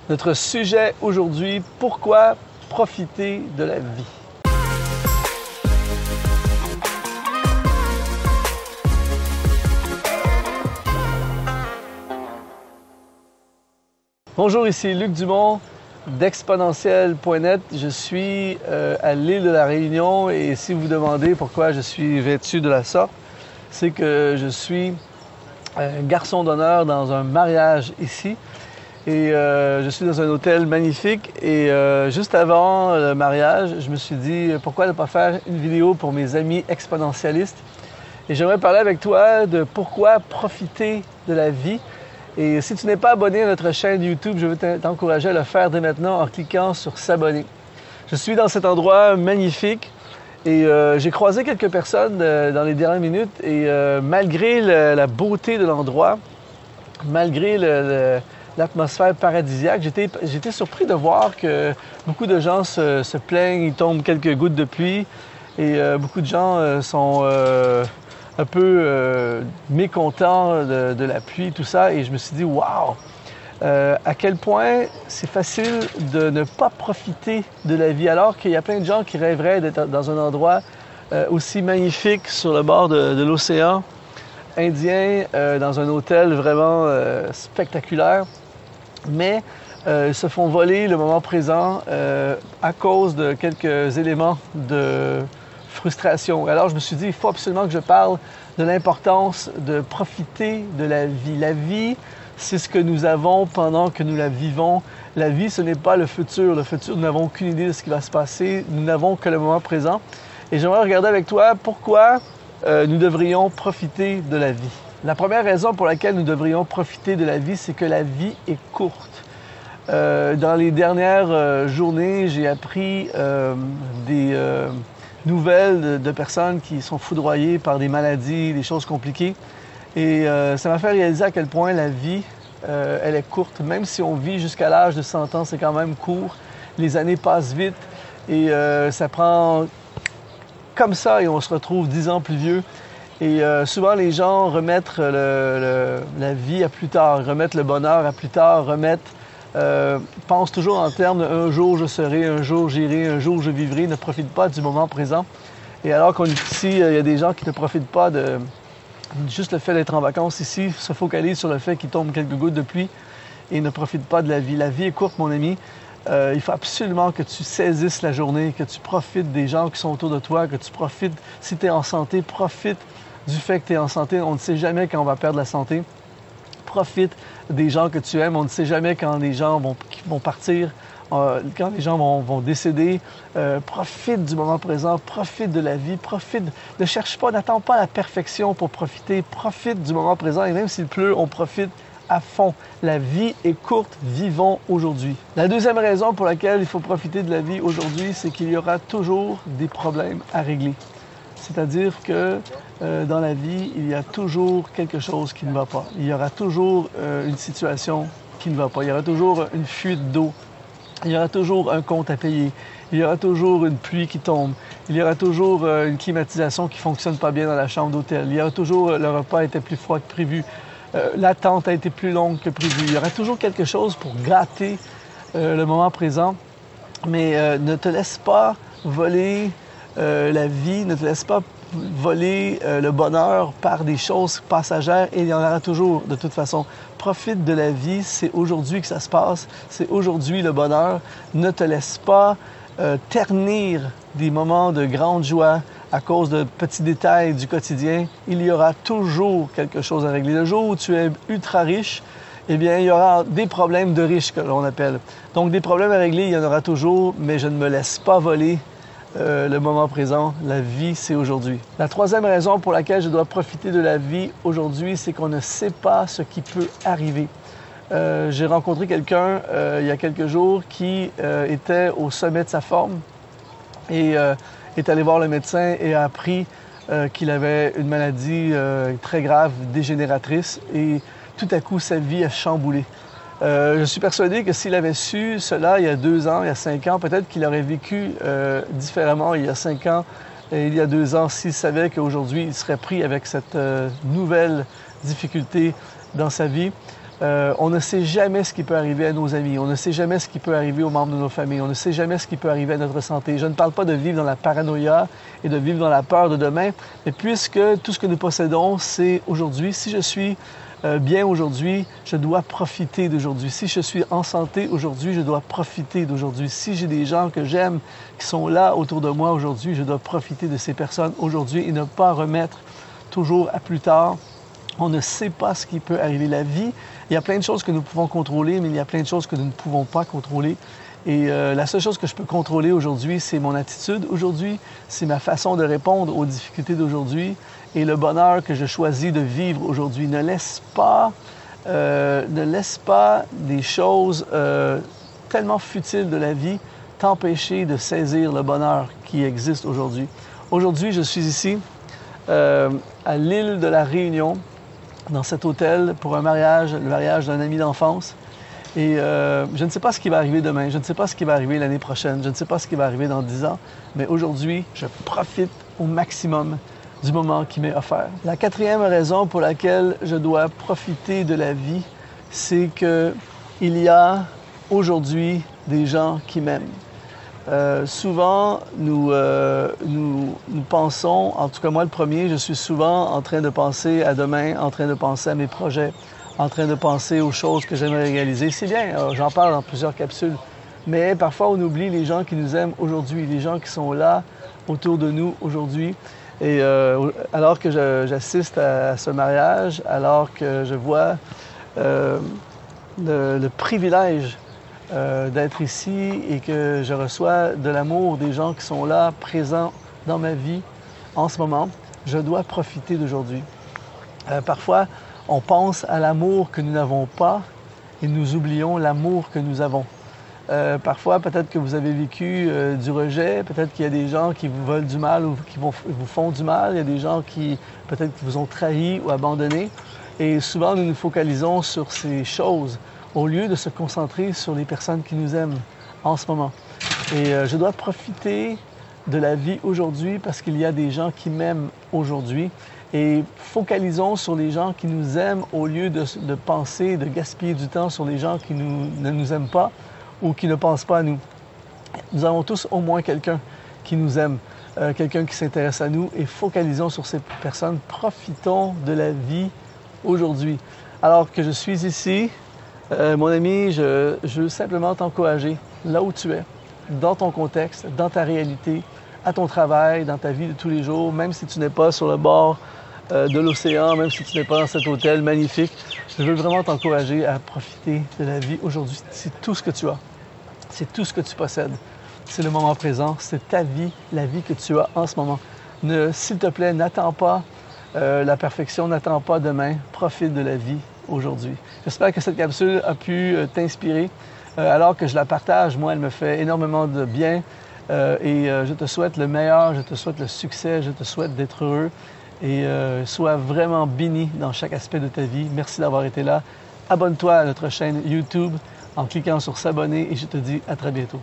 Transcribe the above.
Notre sujet aujourd'hui, pourquoi profiter de la vie? Bonjour, ici Luc Dumont d'Exponentiel.net. Je suis à l'île de la Réunion et si vous vous demandez pourquoi je suis vêtu de la sorte, c'est que je suis garçon d'honneur dans un mariage ici. Et je suis dans un hôtel magnifique et juste avant le mariage, je me suis dit pourquoi ne pas faire une vidéo pour mes amis exponentialistes. Et j'aimerais parler avec toi de pourquoi profiter de la vie. Et si tu n'es pas abonné à notre chaîne YouTube, je veux t'encourager à le faire dès maintenant en cliquant sur s'abonner. Je suis dans cet endroit magnifique et j'ai croisé quelques personnes dans les dernières minutes et malgré la beauté de l'endroit, malgré l'atmosphère paradisiaque, j'étais surpris de voir que beaucoup de gens se plaignent, il tombe quelques gouttes de pluie et beaucoup de gens sont un peu mécontents de la pluie, tout ça. Et je me suis dit, waouh! À quel point c'est facile de ne pas profiter de la vie, alors qu'il y a plein de gens qui rêveraient d'être dans un endroit aussi magnifique sur le bord de l'océan Indien, dans un hôtel vraiment spectaculaire. Mais ils se font voler le moment présent à cause de quelques éléments de frustration. Alors je me suis dit, il faut absolument que je parle de l'importance de profiter de la vie. La vie, c'est ce que nous avons pendant que nous la vivons. La vie, ce n'est pas le futur. Le futur, nous n'avons aucune idée de ce qui va se passer. Nous n'avons que le moment présent. Et j'aimerais regarder avec toi pourquoi nous devrions profiter de la vie. La première raison pour laquelle nous devrions profiter de la vie, c'est que la vie est courte. Dans les dernières journées, j'ai appris des nouvelles de personnes qui sont foudroyées par des maladies, des choses compliquées. Et ça m'a fait réaliser à quel point la vie, elle est courte. Même si on vit jusqu'à l'âge de 100 ans, c'est quand même court. Les années passent vite et ça prend comme ça et on se retrouve 10 ans plus vieux. Et souvent, les gens remettent la vie à plus tard, remettent le bonheur à plus tard, pensent toujours en termes de « un jour je serai, un jour j'irai, un jour je vivrai », ne profitent pas du moment présent. Et alors qu'on est ici, il y a des gens qui ne profitent pas de juste le fait d'être en vacances ici, se focalisent sur le fait qu'il tombe quelques gouttes de pluie et ne profitent pas de la vie. La vie est courte, mon ami. Il faut absolument que tu saisisses la journée, que tu profites des gens qui sont autour de toi, que tu profites, si tu es en santé, profite du fait que tu es en santé. On ne sait jamais quand on va perdre la santé. Profite des gens que tu aimes. On ne sait jamais quand les gens vont partir, quand les gens vont décéder. Profite du moment présent, profite de la vie, profite. Ne cherche pas, n'attends pas la perfection pour profiter. Profite du moment présent et même s'il pleut, on profite à fond. La vie est courte, vivons aujourd'hui. La deuxième raison pour laquelle il faut profiter de la vie aujourd'hui, c'est qu'il y aura toujours des problèmes à régler. C'est-à-dire que dans la vie, il y a toujours quelque chose qui ne va pas. Il y aura toujours une situation qui ne va pas. Il y aura toujours une fuite d'eau. Il y aura toujours un compte à payer. Il y aura toujours une pluie qui tombe. Il y aura toujours une climatisation qui ne fonctionne pas bien dans la chambre d'hôtel. Il y aura toujours le repas était plus froid que prévu. L'attente a été plus longue que prévu. Il y aura toujours quelque chose pour gâter le moment présent. Mais ne te laisse pas voler la vie, ne te laisse pas voler le bonheur par des choses passagères et il y en aura toujours de toute façon. Profite de la vie, c'est aujourd'hui que ça se passe, c'est aujourd'hui le bonheur. Ne te laisse pas ternir des moments de grande joie à cause de petits détails du quotidien. Il y aura toujours quelque chose à régler. Le jour où tu es ultra riche, eh bien, il y aura des problèmes de riches que l'on appelle. Donc, des problèmes à régler, il y en aura toujours, mais je ne me laisse pas voler le moment présent. La vie, c'est aujourd'hui. La troisième raison pour laquelle je dois profiter de la vie aujourd'hui, c'est qu'on ne sait pas ce qui peut arriver. J'ai rencontré quelqu'un il y a quelques jours qui était au sommet de sa forme et est allé voir le médecin et a appris qu'il avait une maladie très grave, dégénératrice, et tout à coup, sa vie a chamboulé. Je suis persuadé que s'il avait su cela il y a 2 ans, il y a 5 ans, peut-être qu'il aurait vécu différemment il y a 5 ans et il y a 2 ans s'il savait qu'aujourd'hui, il serait pris avec cette nouvelle difficulté dans sa vie. On ne sait jamais ce qui peut arriver à nos amis, on ne sait jamais ce qui peut arriver aux membres de nos familles, on ne sait jamais ce qui peut arriver à notre santé. Je ne parle pas de vivre dans la paranoïa et de vivre dans la peur de demain, mais puisque tout ce que nous possédons, c'est aujourd'hui. Si je suis bien aujourd'hui, je dois profiter d'aujourd'hui. Si je suis en santé aujourd'hui, je dois profiter d'aujourd'hui. Si j'ai des gens que j'aime qui sont là autour de moi aujourd'hui, je dois profiter de ces personnes aujourd'hui et ne pas remettre toujours à plus tard. On ne sait pas ce qui peut arriver. La vie, il y a plein de choses que nous pouvons contrôler, mais il y a plein de choses que nous ne pouvons pas contrôler. Et la seule chose que je peux contrôler aujourd'hui, c'est mon attitude aujourd'hui, c'est ma façon de répondre aux difficultés d'aujourd'hui et le bonheur que je choisis de vivre aujourd'hui. Ne laisse pas des choses tellement futiles de la vie t'empêcher de saisir le bonheur qui existe aujourd'hui. Aujourd'hui, je suis ici à l'île de la Réunion, dans cet hôtel pour un mariage, le mariage d'un ami d'enfance. Et je ne sais pas ce qui va arriver demain, je ne sais pas ce qui va arriver l'année prochaine, je ne sais pas ce qui va arriver dans 10 ans, mais aujourd'hui, je profite au maximum du moment qui m'est offert. La quatrième raison pour laquelle je dois profiter de la vie, c'est qu'il y a aujourd'hui des gens qui m'aiment. Souvent, nous pensons, en tout cas moi le premier, je suis souvent en train de penser à demain, en train de penser à mes projets, en train de penser aux choses que j'aimerais réaliser. C'est bien, j'en parle dans plusieurs capsules, mais parfois on oublie les gens qui nous aiment aujourd'hui, les gens qui sont là autour de nous aujourd'hui. Et alors que j'assiste à ce mariage, alors que je vois le privilège d'être ici et que je reçois de l'amour des gens qui sont là, présents dans ma vie en ce moment, je dois profiter d'aujourd'hui. Parfois, on pense à l'amour que nous n'avons pas et nous oublions l'amour que nous avons. Parfois, peut-être que vous avez vécu du rejet, peut-être qu'il y a des gens qui vous veulent du mal ou qui vous font du mal, il y a des gens qui peut-être vous ont trahi ou abandonné. Et souvent, nous nous focalisons sur ces choses au lieu de se concentrer sur les personnes qui nous aiment en ce moment. Et je dois profiter de la vie aujourd'hui parce qu'il y a des gens qui m'aiment aujourd'hui. Et focalisons sur les gens qui nous aiment au lieu de penser, de gaspiller du temps sur les gens qui ne nous aiment pas ou qui ne pensent pas à nous. Nous avons tous au moins quelqu'un qui nous aime, quelqu'un qui s'intéresse à nous et focalisons sur ces personnes. Profitons de la vie aujourd'hui. Alors que je suis ici, mon ami, je veux simplement t'encourager là où tu es, dans ton contexte, dans ta réalité, à ton travail, dans ta vie de tous les jours, même si tu n'es pas sur le bord de l'océan, même si tu n'es pas dans cet hôtel magnifique. Je veux vraiment t'encourager à profiter de la vie aujourd'hui. C'est tout ce que tu as. C'est tout ce que tu possèdes. C'est le moment présent. C'est ta vie, la vie que tu as en ce moment. S'il te plaît, n'attends pas la perfection, n'attends pas demain. Profite de la vie aujourd'hui. J'espère que cette capsule a pu t'inspirer. Alors que je la partage, moi, elle me fait énormément de bien. Et je te souhaite le meilleur, je te souhaite le succès, je te souhaite d'être heureux et sois vraiment béni dans chaque aspect de ta vie. Merci d'avoir été là. Abonne-toi à notre chaîne YouTube en cliquant sur s'abonner et je te dis à très bientôt.